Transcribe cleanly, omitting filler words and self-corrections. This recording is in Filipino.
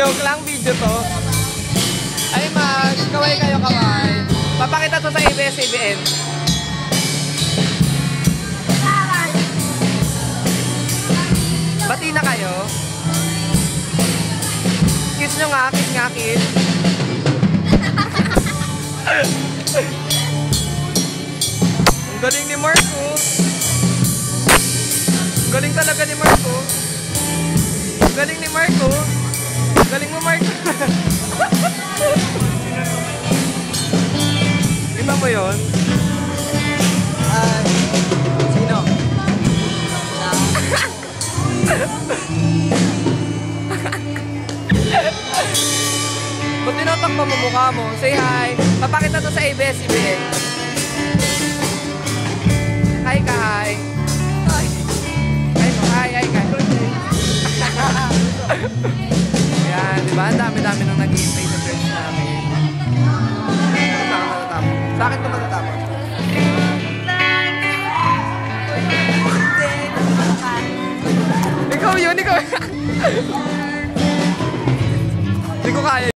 Joke lang, video to. Ay, mag, kaway kayo, kaway. Papakita to sa ABS-CBN. Bati na kayo. Kiss nyo nga, kiss nga, kiss. Ang galing ni Marco. Galing talaga ni Marco. Galing ni Marco. Galing mo, Marco. Kita mo yun? Sino? Ba't tinatakpa mo mukha mo? Say hi. Papakita to sa ABS-CBN. Hi ka, hi. Hi mo, hi, hi ka. Ayan, diba? Ang dami-dami nang nag-i-play sa church namin. Sa akin ito matatapos. Ikaw yun, ikaw. Hindi ko kaya.